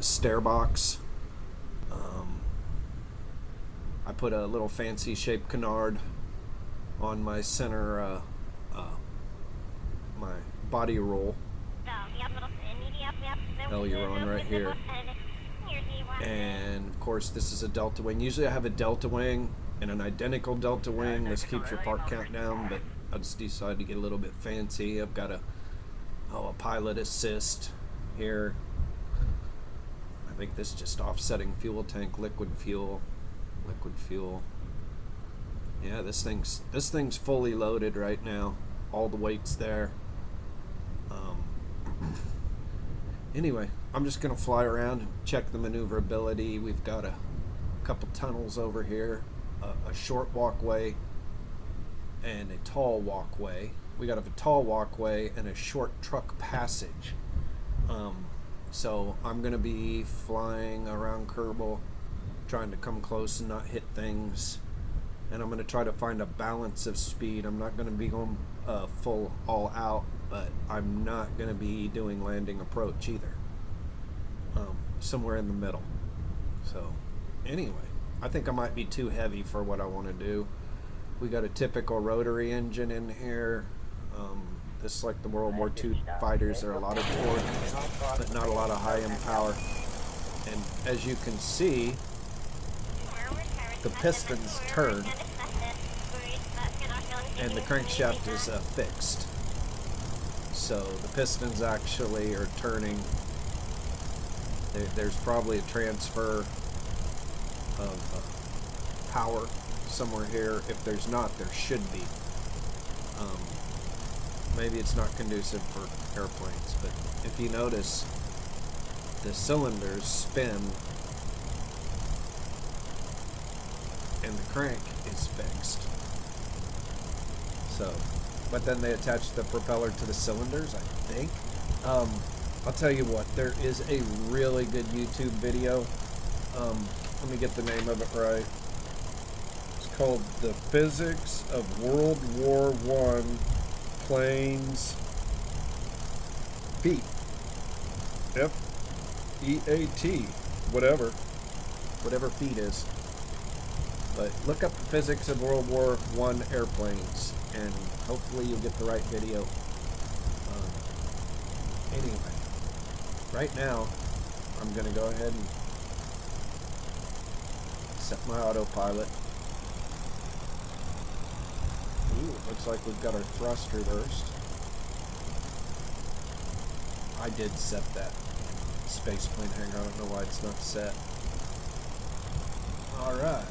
stair box. I put a little fancy shaped canard on my center, my body roll aileron right here. And of course this is a delta wing. Usually I have a delta wing and an identical delta wing. This keeps your part count down, but I just decided to get a little bit fancy. I've got a pilot assist here. I think this is just offsetting fuel tank, liquid fuel. Yeah, this thing's fully loaded right now. All the weight's there. Anyway, I'm just gonna fly around and check the maneuverability. We've got a couple tunnels over here, a short walkway and a tall walkway. We got a tall walkway and a short truck passage. So I'm gonna be flying around Kerbal, trying to come close and not hit things, and I'm going to try to find a balance of speed. I'm not going to be going full all out, but I'm not going to be doing landing approach either. Somewhere in the middle. So anyway, I think I might be too heavy for what I want to do. We got a typical rotary engine in here. This is like the World War II fighters. There are a lot of torque, but not a lot of high end power. And as you can see, the pistons turn and the crankshaft is fixed. So the pistons actually are turning. There's probably a transfer of power somewhere here. If there's not, there should be. Maybe it's not conducive for airplanes, but if you notice, the cylinders spin and the crank is fixed. So, but then they attach the propeller to the cylinders, I think. I'll tell you what, there is a really good YouTube video. Let me get the name of it right. It's called The Physics of World War I Planes Feet. F-E-A-T. Whatever feet is. But look up the physics of World War I airplanes, and hopefully you'll get the right video. Anyway, right now, I'm going to go ahead and set my autopilot. Ooh, it looks like we've got our thrust reversed. I did set that space plane hanger. I don't know why it's not set. Alright.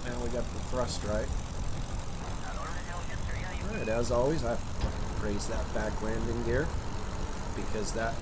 Now we got the thrust right. Alright, as always, I raise that back landing gear because that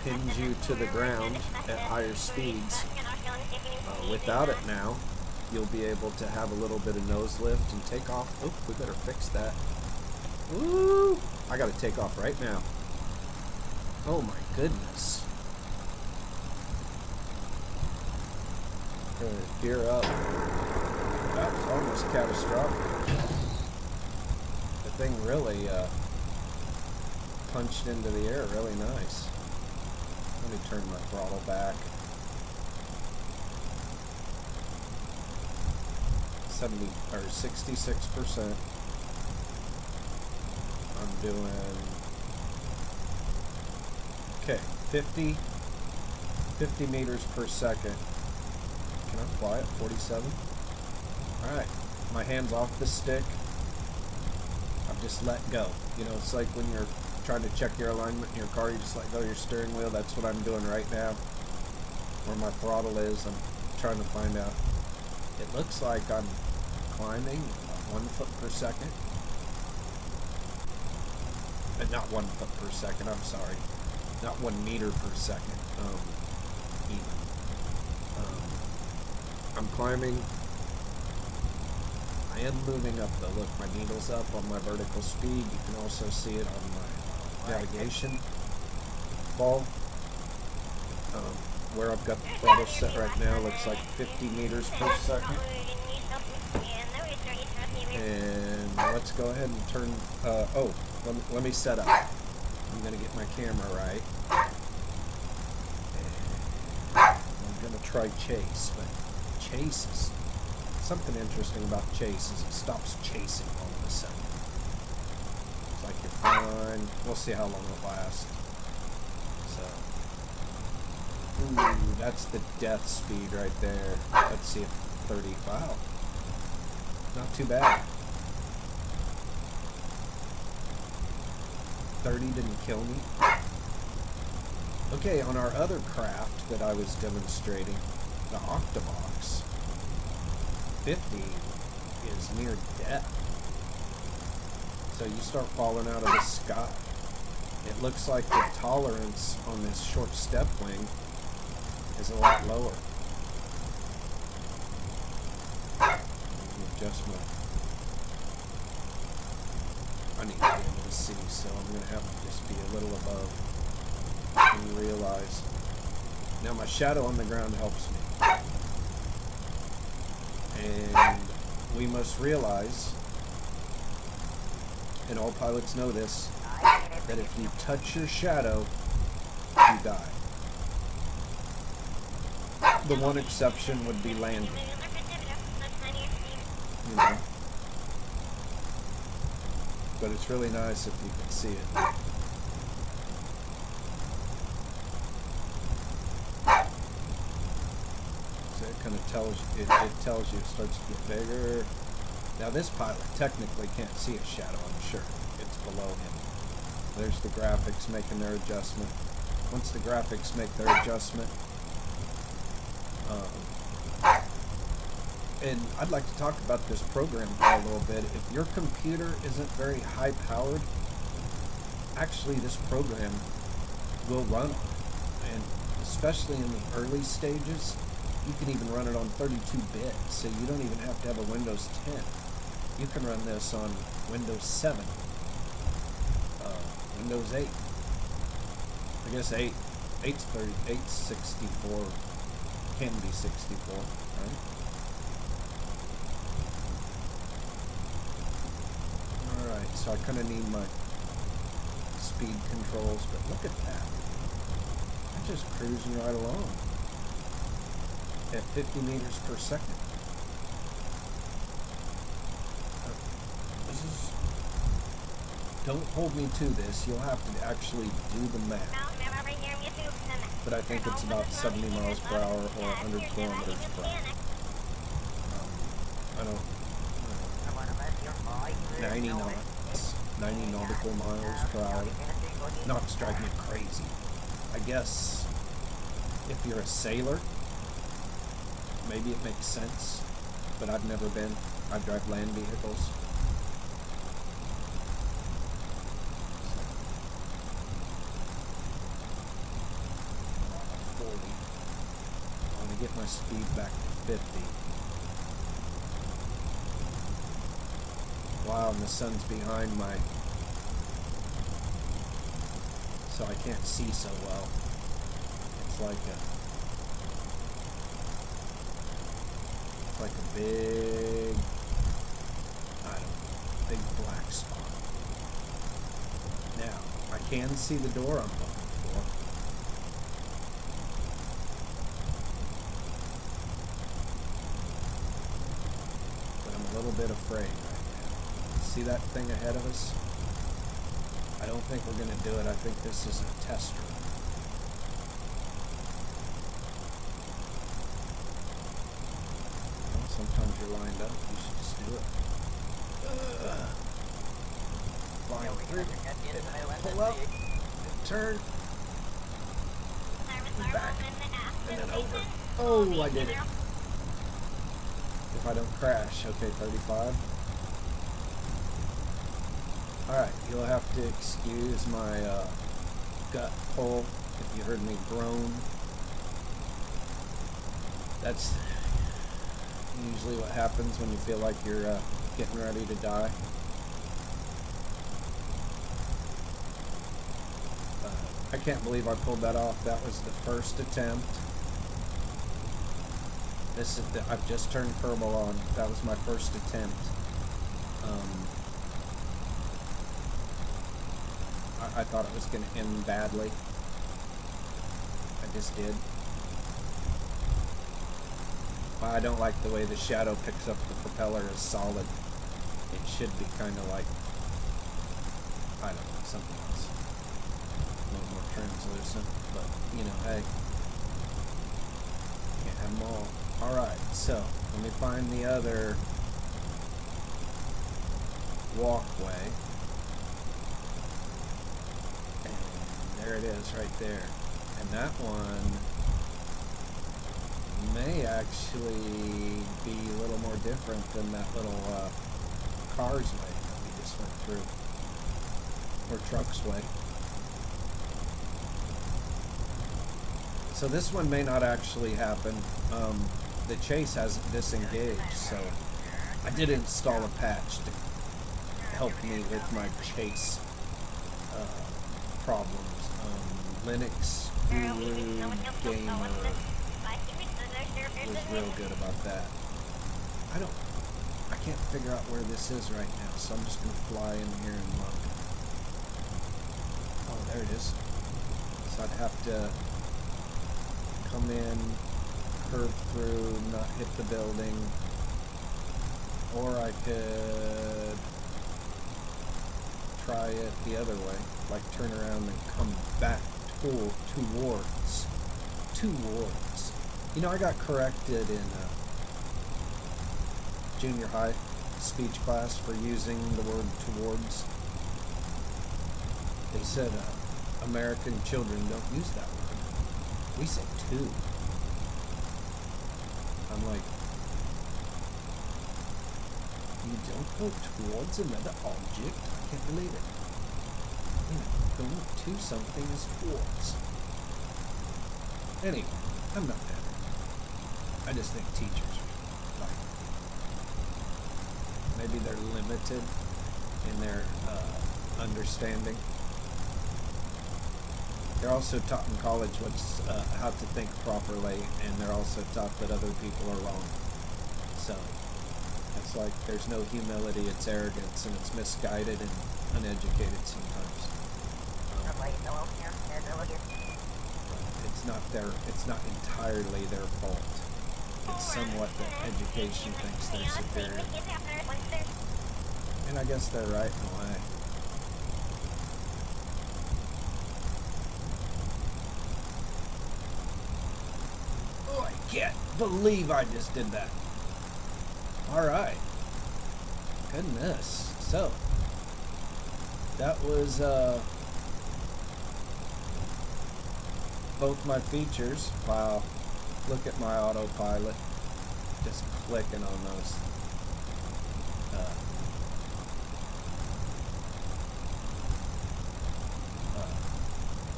pins you to the ground at higher speeds. Without it now, you'll be able to have a little bit of nose lift and take off. Oh, we better fix that. Woo! I gotta take off right now. Oh my goodness. Gear up. That was almost catastrophic. The thing really punched into the air really nice. Let me turn my throttle back. 66%. I'm doing okay, 50 meters per second. Can I fly at 47? Alright, my hand's off the stick. I've just let go. You know, it's like when you're trying to check your alignment in your car, you just let go of your steering wheel. That's what I'm doing right now. Where my throttle is, I'm trying to find out. It looks like I'm climbing 1 foot per second. Not 1 foot per second, I'm sorry. Not 1 meter per second. Even. I'm climbing. I am moving up though. Look, my needle's up on my vertical speed. You can also see it on my navigation ball. Where I've got the throttle set right now looks like 50 meters per second. And let's go ahead and turn, let me set up. I'm going to get my camera right. And try chase, but chase is something interesting about chase is it stops chasing all of a sudden. It's like you're fine. We'll see how long it lasts. So, ooh, that's the death speed right there. Let's see if 30. Wow, not too bad. 30 didn't kill me. Okay, on our other craft that I was demonstrating, the Octobox, 50 is near death. So you start falling out of the sky. It looks like the tolerance on this short step wing is a lot lower. Adjustment. I need to be able to see, so I'm going to have to just be a little above and realize. Now my shadow on the ground helps me. And we must realize, and all pilots know this, that if you touch your shadow, you die. The one exception would be landing. You know? But it's really nice if you can see it. So it kind of tells you, it tells you it starts to get bigger. Now this pilot technically can't see his shadow, I'm sure. It's below him. There's the graphics making their adjustment. Once the graphics make their adjustment, and I'd like to talk about this program for a little bit. If your computer isn't very high powered, actually this program will run on it. And especially in the early stages, you can even run it on 32-bit, so you don't even have to have a Windows 10. You can run this on Windows 7, Windows 8. I guess 8's 64, can be 64, right? Alright, so I kind of need my speed controls, but look at that. I'm just cruising right along at 50 meters per second. This is... Don't hold me to this. You'll have to actually do the math. But I think it's about 70 miles per hour or 100 kilometers per hour. I don't... 90 knots. 90 nautical miles per hour. Knots drive me crazy. I guess if you're a sailor, maybe it makes sense, but I've never been. I drive land vehicles. 40. I want to get my speed back to 50. Wow, and the sun's behind my... so I can't see so well. It's like a big, I don't know, big black spot. Now, I can see the door I'm looking for. But I'm a little bit afraid right now. See that thing ahead of us? I don't think we're going to do it. I think this is a test run. Well, sometimes you're lined up. You should just do it. Flying through. Pull up. Turn. And back. And then over. Oh, I did it. If I don't crash. Okay, 35. Alright, you'll have to excuse my gut pull if you heard me groan. That's usually what happens when you feel like you're getting ready to die. I can't believe I pulled that off. That was the first attempt. This is I've just turned Kerbal on. That was my first attempt. I thought it was going to end badly. I just did. Well, I don't like the way the shadow picks up the propeller as solid. It should be kind of like, I don't know, something else. A little more translucent, but, you know, hey. Can't have them all. Alright, so, let me find the other walkway. And there it is, right there. And that one may actually be a little more different than that little cars way that we just went through, or trucks way. So this one may not actually happen. The chase hasn't disengaged, so I did install a patch to help me with my chase problems. Linux Guru Gamer was real good about that. I can't figure out where this is right now, so I'm just gonna fly in here and look. Oh, there it is. So I'd have to come in, curve through, not hit the building, or I could try it the other way, like turn around and come back towards. You know, I got corrected in junior high speech class for using the word towards. They said American children don't use that word. We say to. I'm like, you don't go towards another object? I can't believe it. You know, going to something is towards. Anyway, I'm not mad. I just think teachers are like, maybe they're limited in their understanding. They're also taught in college what's how to think properly, and they're also taught that other people are wrong. So it's like there's no humility, it's arrogance, and it's misguided and uneducated sometimes. It's not entirely their fault. It's somewhat that education thinks they're superior. And I guess they're right in a way. Oh, I can't believe I just did that. Alright. Goodness. So, that was both my features. Wow. Look at my autopilot. Just clicking on those.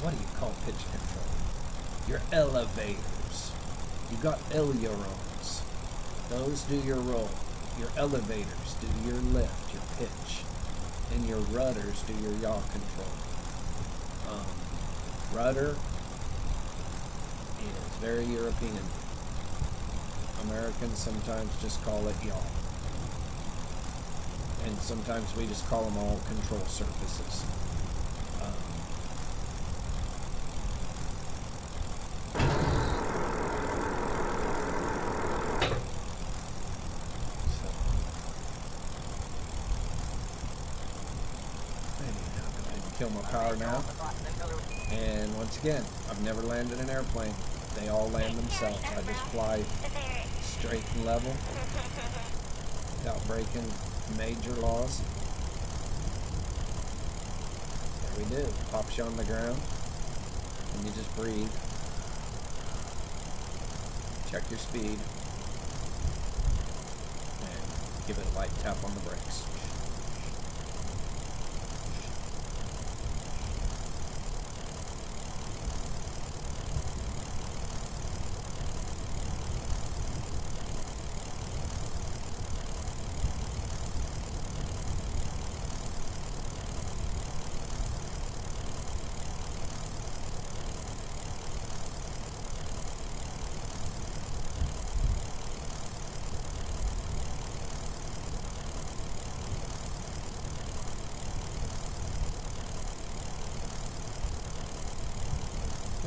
What do you call pitch control? Your elevators. You got ailerons. Those do your roll. Your elevators do your lift, your pitch. And your rudders do your yaw control. Rudder is very European. Americans sometimes just call it yaw. And sometimes we just call them all control surfaces. Kill my power now. And once again, I've never landed an airplane. They all land themselves. I just fly straight and level without breaking major laws. There we do. Pops you on the ground and you just breathe. Check your speed and give it a light tap on the brakes.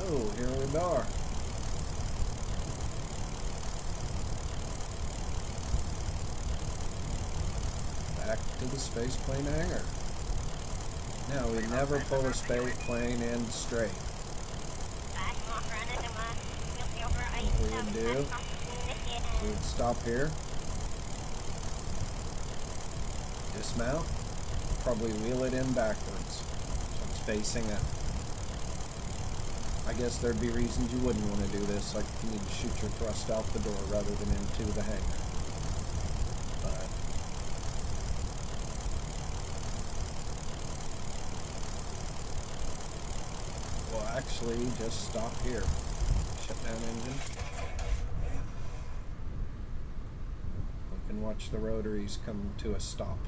Oh, here we are. to the space plane hangar. Now, we never pull a space plane in straight. What we would do, we would stop here, dismount, probably wheel it in backwards, so it's facing up. I guess there'd be reasons you wouldn't want to do this, like if you need to shoot your thrust out the door rather than into the hangar. But we'll actually just stop here. Shut down engine. We can watch the rotaries come to a stop.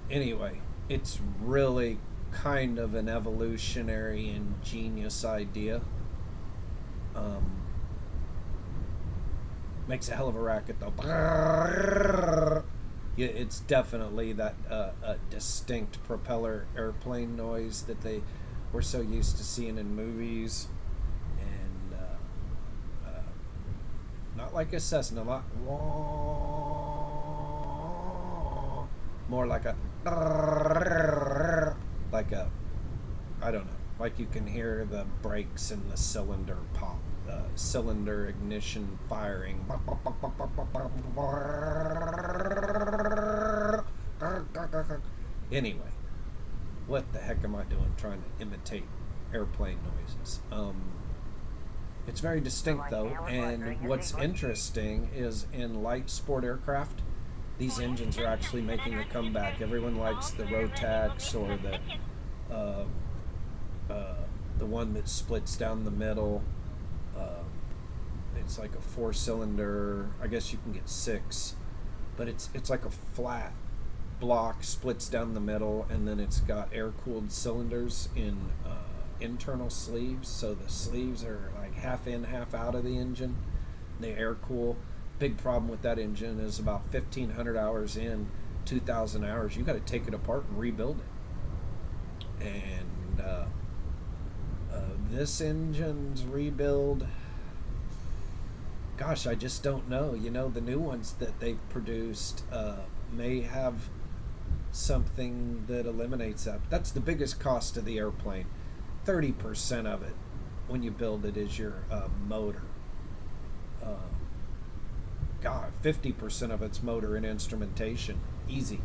Anyway, it's really kind of an evolutionary ingenious idea. Makes a hell of a racket though. Yeah, it's definitely that distinct propeller airplane noise that we're so used to seeing in movies, and not like a Cessna, more like a I don't know, like you can hear the brakes in the cylinder pop, cylinder ignition firing. Anyway, what the heck am I doing trying to imitate airplane noises? It's very distinct though, and what's interesting is in light sport aircraft, these engines are actually making a comeback. Everyone likes the Rotax or the one that splits down the middle. It's like a 4-cylinder. I guess you can get 6, but it's like a flat block, splits down the middle, and then it's got air-cooled cylinders in internal sleeves. So the sleeves are like half in, half out of the engine. They air cool. Big problem with that engine is about 1,500 hours in, 2,000 hours, you got to take it apart and rebuild it. And this engine's rebuild, gosh, I just don't know. You know, the new ones that they've produced may have something that eliminates that. That's the biggest cost of the airplane. 30% of it, when you build it, is your motor. God, 50% of it's motor and instrumentation. Easy.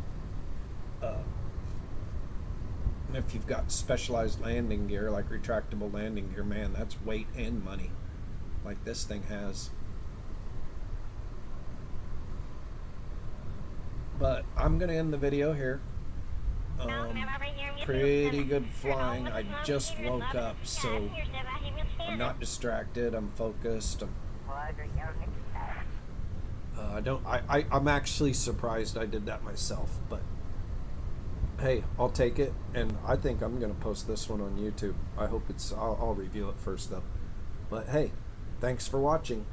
If you've got specialized landing gear, like retractable landing gear, man, that's weight and money, like this thing has. But I'm going to end the video here. Pretty good flying. I just woke up, so I'm not distracted. I'm focused. I'm actually surprised I did that myself, but hey, I'll take it, and I think I'm going to post this one on YouTube. I hope I'll review it first though. But hey, thanks for watching.